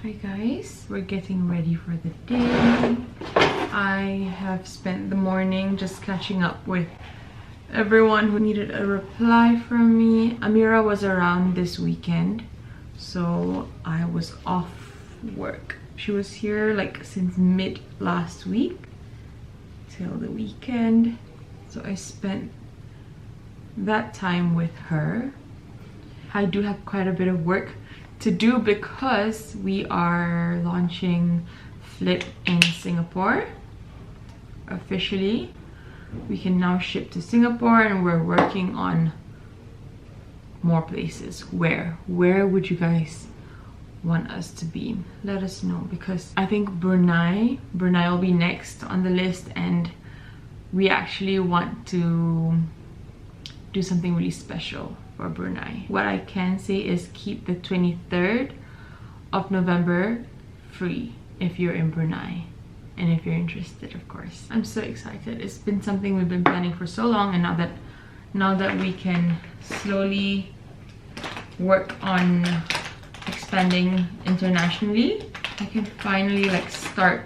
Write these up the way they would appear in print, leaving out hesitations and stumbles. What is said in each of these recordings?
Hi guys, we're getting ready for the day. I have spent the morning just catching up with everyone who needed a reply from me. Amira was around this weekend, so I was off work. She was here like since mid last week till the weekend, so I spent that time with her. I do have quite a bit of work to do because we are launching Flip in Singapore officially. We can now ship to Singapore, and we're working on more places. Where would you guys want us to be? Let us know, because I think Brunei will be next on the list, and we actually want to do something really special for Brunei. What I can say is keep the 23rd of November free if you're in Brunei, and if you're interested, of course. I'm so excited. It's been something we've been planning for so long, and now that we can slowly work on expanding internationally, I can finally like start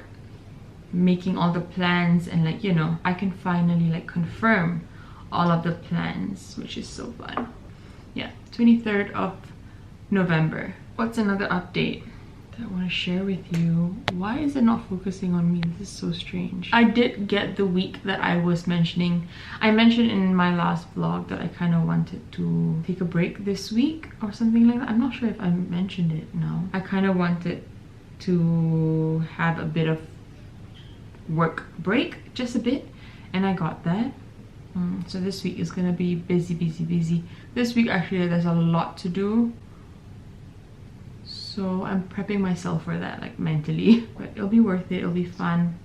making all the plans, and like, you know, I can finally like confirm all of the plans, which is so fun. Yeah, 23rd of November. What's another update that I want to share with you? Why is it not focusing on me? This is so strange. I did get the week that I was mentioning. I mentioned in my last vlog that I kind of wanted to take a break this week or something like that. I'm not sure if I mentioned it now. I kind of wanted to have a bit of work break, just a bit, and I got that. So this week is gonna be busy. This week actually there's a lot to do, so I'm prepping myself for that, like mentally. But it'll be worth it. It'll be fun.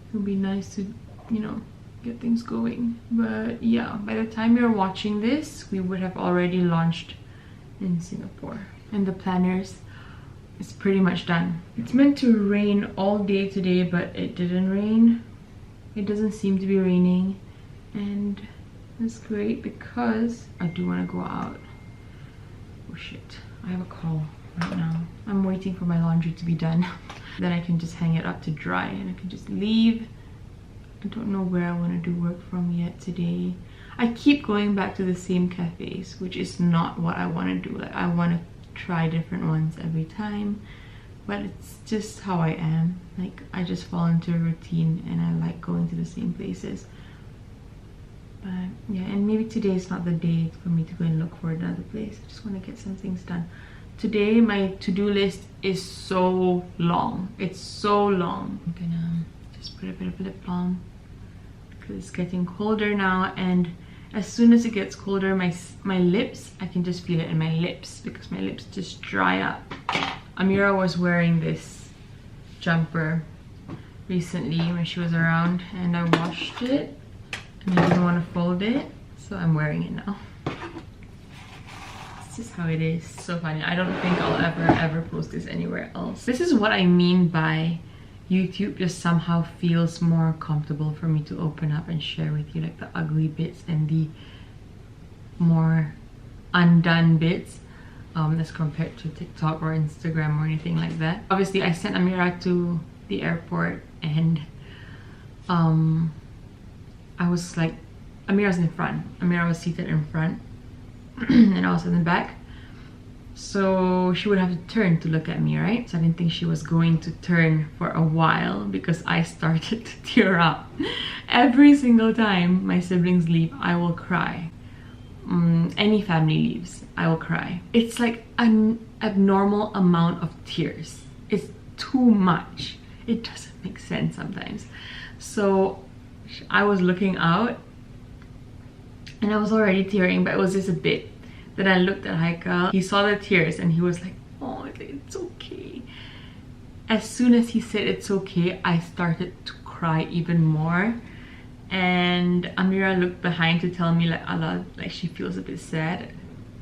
It'll be nice to, you know, get things going. But yeah, by the time you're watching this, we would have already launched in Singapore, and the planners is pretty much done. It's meant to rain all day today, but it didn't rain. It doesn't seem to be raining, and it's great because I do want to go out. Oh shit, I have a call right now. I'm waiting for my laundry to be done. Then I can just hang it up to dry, and I can just leave. I don't know where I want to do work from yet today. I keep going back to the same cafes, which is not what I want to do. Like, I want to try different ones every time, but it's just how I am. Like, I just fall into a routine, and I like going to the same places. But yeah, and maybe today is not the day for me to go and look for another place. I just want to get some things done. Today my to-do list is so long. It's so long. I'm gonna just put a bit of lip balm because it's getting colder now, and as soon as it gets colder, my lips, I can just feel it in my lips because my lips just dry up. Amira was wearing this jumper recently when she was around, and I washed it and I didn't want to fold it, so I'm wearing it now. It's just how it is. So funny. I don't think I'll ever post this anywhere else. This is what I mean by YouTube just somehow feels more comfortable for me to open up and share with you, like the ugly bits and the more undone bits, as compared to TikTok or Instagram or anything like that. Obviously I sent Amira to the airport, and I was like, Amira's in front. Amira was seated in front and I was in the back. So she would have to turn to look at me, right? So I didn't think she was going to turn for a while because I started to tear up. Every single time my siblings leave, I will cry. Any family leaves, I will cry. It's like an abnormal amount of tears. It's too much. It doesn't make sense sometimes. So I was looking out and I was already tearing, but it was just a bit. Then I looked at Haikal. He saw the tears and he was like, oh, it's okay. As soon as he said it's okay, I started to cry even more. And Amira looked behind to tell me like, Allah, like she feels a bit sad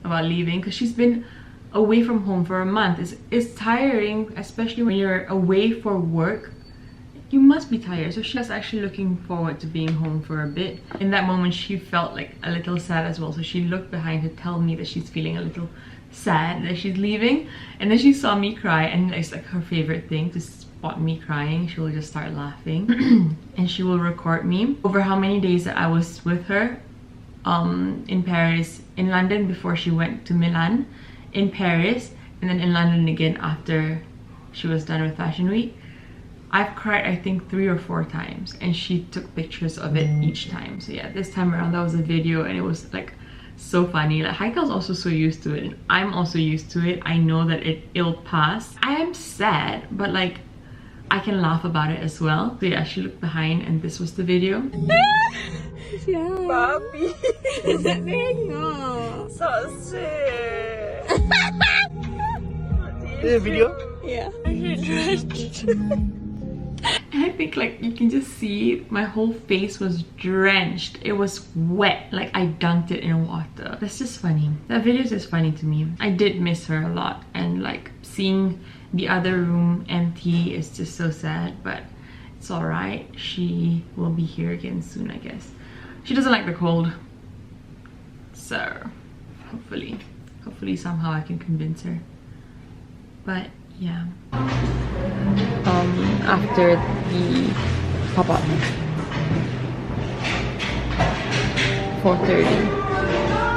about leaving because she's been away from home for a month. It's tiring, especially when you're away for work. You must be tired. So she was actually looking forward to being home for a bit. In that moment, she felt like a little sad as well. So she looked behind to tell me that she's feeling a little sad that she's leaving, and then she saw me cry, and it's like her favorite thing to spot me crying. She will just start laughing and she will record me over how many days that I was with her in Paris, in London before she went to Milan, in Paris, and then in London again after she was done with Fashion Week. I've cried I think 3 or 4 times, and she took pictures of it each time. So yeah, this time around that was a video, and it was like so funny. Like Heikel's also so used to it, and I'm also used to it. I know that it'll pass. I am sad, but like I can laugh about it as well. So yeah, she looked behind, and this was the video. Yeah. Papi. No. So sweet. This is a video? Yeah. And I think like you can just see my whole face was drenched. It was wet, like I dunked it in water. That's just funny. That video is just funny to me. I did miss her a lot, and like seeing the other room empty is just so sad, but it's all right. She will be here again soon, I guess. She doesn't like the cold, so hopefully somehow I can convince her. But yeah, after the pop-up, 4:30.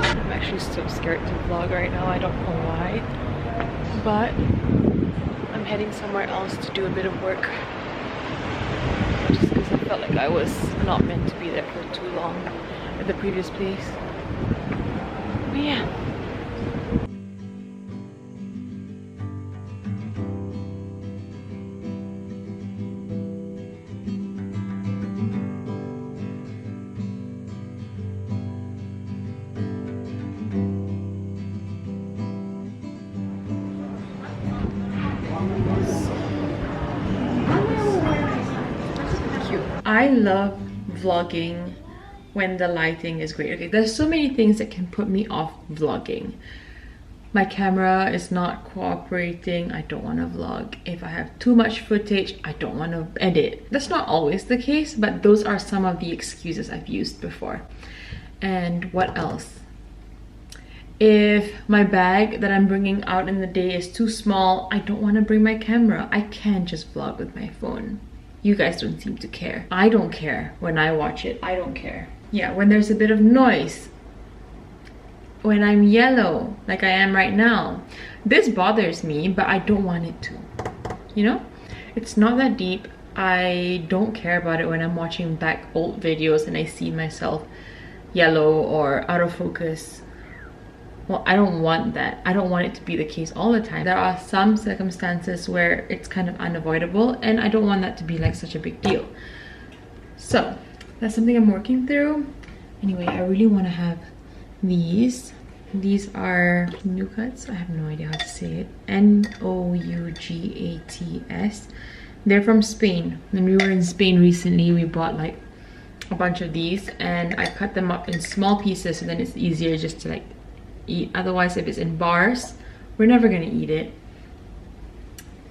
I'm actually so scared to vlog right now. I don't know why, but I'm heading somewhere else to do a bit of work, just because I felt like I was not meant to be there for too long at the previous place. But yeah. I love vlogging when the lighting is great. Okay, there's so many things that can put me off vlogging. My camera is not cooperating. I don't want to vlog. If I have too much footage, I don't want to edit. That's not always the case, but those are some of the excuses I've used before. And what else? If my bag that I'm bringing out in the day is too small, I don't want to bring my camera. I can't just vlog with my phone. You guys don't seem to care. I don't care when I watch it. I don't care. Yeah, when there's a bit of noise. When I'm yellow, like I am right now. This bothers me, but I don't want it to. You know? It's not that deep. I don't care about it when I'm watching back old videos and I see myself yellow or out of focus. Well, I don't want that. I don't want it to be the case all the time. There are some circumstances where it's kind of unavoidable, and I don't want that to be like such a big deal. So that's something I'm working through. Anyway, I really want to have these. These are new cuts. I have no idea how to say it. Nougatats. They're from Spain. When we were in Spain recently, we bought like a bunch of these, and I cut them up in small pieces, so then it's easier just to like eat. Otherwise, if it's in bars, we're never gonna eat it.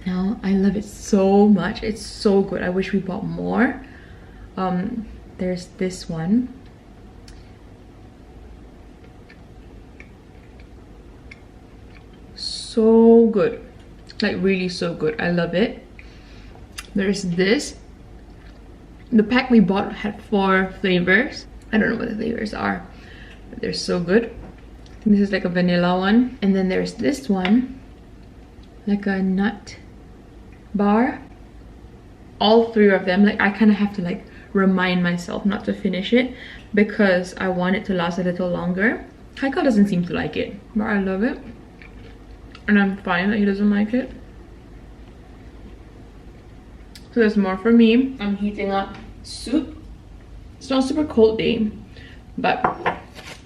Now I love it so much. It's so good. I wish we bought more. There's this one. So good, like really so good. I love it. There's this. The pack we bought had 4 flavors. I don't know what the flavors are, but they're so good. This is like a vanilla one, and then there's this one, like a nut bar. All 3 of them, like I kind of have to like remind myself not to finish it because I want it to last a little longer. Heikel doesn't seem to like it, but I love it, and I'm fine that he doesn't like it. So there's more for me. I'm heating up soup. It's not a super cold day, but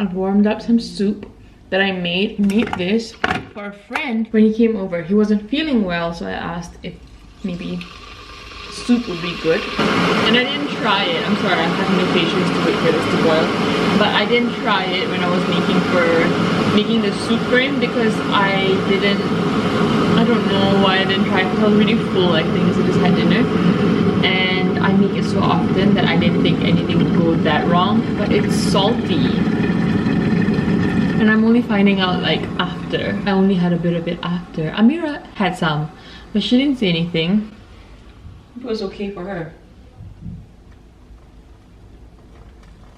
I've warmed up some soup that I made. This for a friend when he came over. He wasn't feeling well, so I asked if maybe soup would be good, and I didn't try it. I'm sorry, I have no patience to wait for this to boil, but I didn't try it when I was making the soup for him because I don't know why I didn't try it, because I was really full, I think, because I just had dinner, and I make it so often that I didn't think anything would go that wrong. But it's salty, and I'm only only finding out like after. I only had a bit of it after. Amira had some, but she didn't say anything. It was okay for her.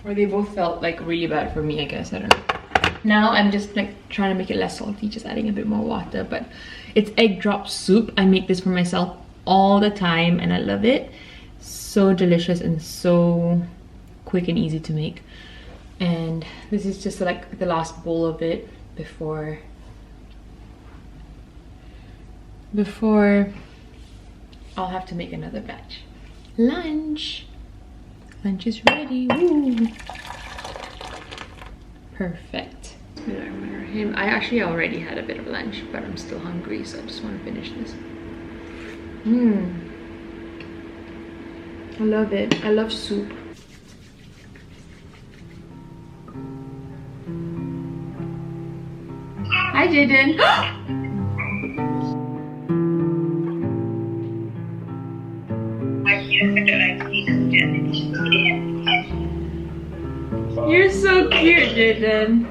Or they both felt like really bad for me, I guess. I don't know. Now I'm just like trying to make it less salty, just adding a bit more water. But it's egg drop soup. I make this for myself all the time and I love it. So delicious and so quick and easy to make. And this is just like the last bowl of it before I'll have to make another batch. Lunch is ready. Woo. Perfect. I actually already had a bit of lunch, but I'm still hungry, so I just want to finish this. I love it. I love soup. Hi, Jaden. You're so cute, Jaden.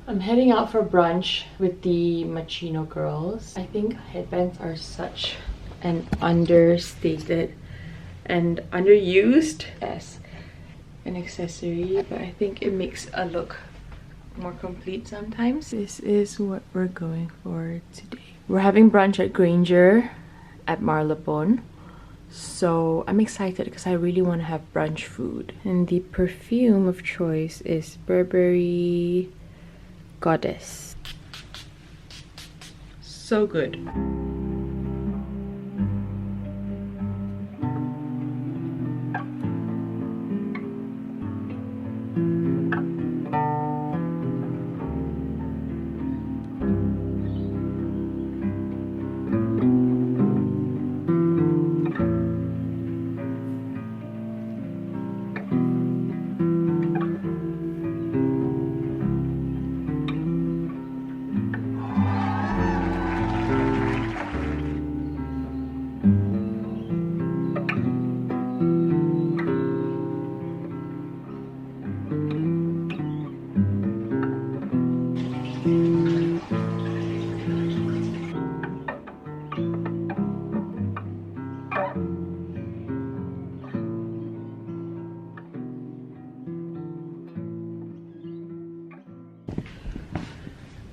I'm heading out for brunch with the Machino girls. I think headbands are such an understated and underused as an accessory, but I think it makes a look more complete sometimes. This is what we're going for today. We're having brunch at Granger at Marylebone. So I'm excited because I really want to have brunch food. And the perfume of choice is Burberry Goddess. So good.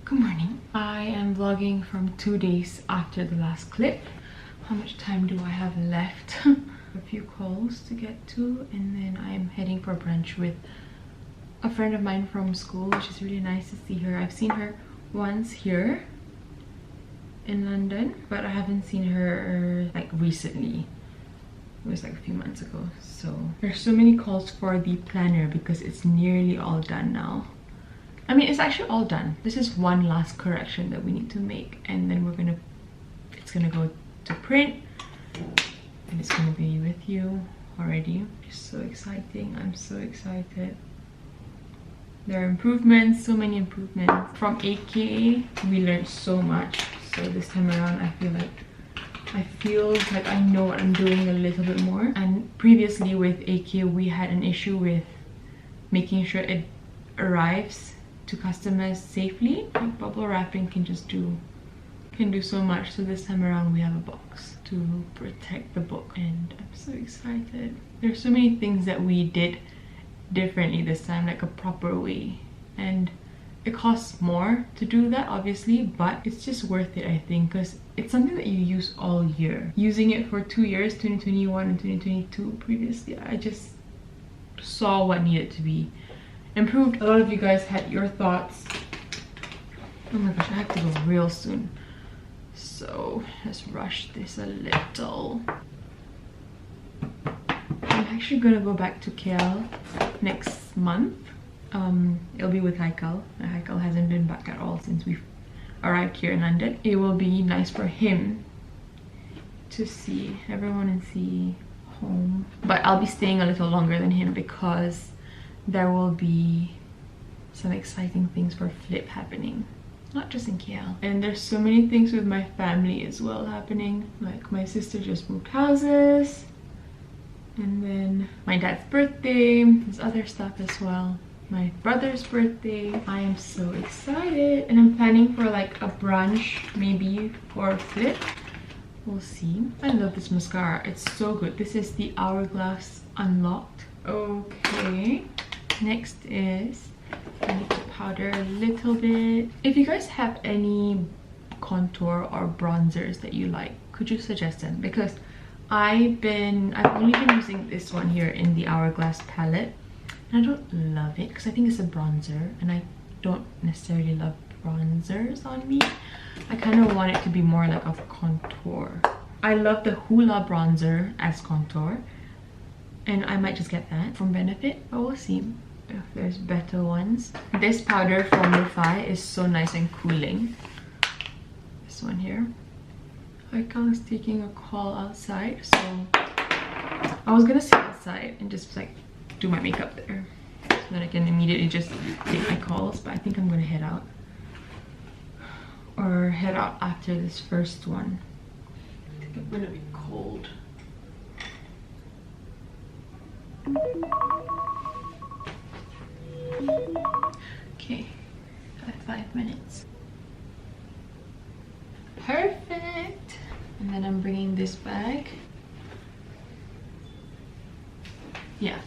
Good morning. I am vlogging from 2 days after the last clip. How much time do I have left? A few calls to get to, and then I am heading for brunch with a friend of mine from school, which is really nice to see her. I've seen her once here in London, but I haven't seen her like recently. It was like a few months ago. So there's so many calls for the planner because it's nearly all done now. I mean, it's actually all done. This is one last correction that we need to make, and then it's gonna go to print, and it's gonna be with you already. Just so exciting. I'm so excited. There are improvements, so many improvements. From AKA, we learned so much. So this time around, I feel like I know what I'm doing a little bit more. And previously with AKA, we had an issue with making sure it arrives to customers safely. Like bubble wrapping can do so much. So this time around we have a box to protect the book, and I'm so excited. There's so many things that we did differently this time, like a proper way, and it costs more to do that obviously, but it's just worth it, I think, because it's something that you use all year. Using it for 2 years, 2021 and 2022 previously, I just saw what needed to be improved. A lot of you guys had your thoughts. Oh my gosh, I have to go real soon, so let's rush this a little. I'm actually gonna go back to KL next month. It'll be with Haikal. Haikal hasn't been back at all since we've arrived here in London. It will be nice for him to see everyone and see home, but I'll be staying a little longer than him because there will be some exciting things for Flip happening. not just in KL. And there's so many things with my family as well happening. Like my sister just moved houses, and then my dad's birthday, there's other stuff as well. My brother's birthday. I am so excited, and I'm planning for like a brunch maybe, or a flip. We'll see. I love this mascara, it's so good. This is the Hourglass Unlocked. Okay, next is I need to powder a little bit. If you guys have any contour or bronzers that you like, could you suggest them? Because I've only been using this one here in the Hourglass palette, and I don't love it because I think it's a bronzer, and I don't necessarily love bronzers on me. I kind of want it to be more like a contour. I love the Hoola bronzer as contour, and I might just get that from Benefit, but we'll see if there's better ones. This powder from Refy is so nice and cooling. This one here. Kang's taking a call outside, so I was gonna sit outside and just like do my makeup there so that I can immediately just take my calls, but I think I'm gonna head out, or head out after this first one. I think I'm gonna be cold. Okay, got 5 minutes. Perfect. And then I'm bringing this back. Yeah,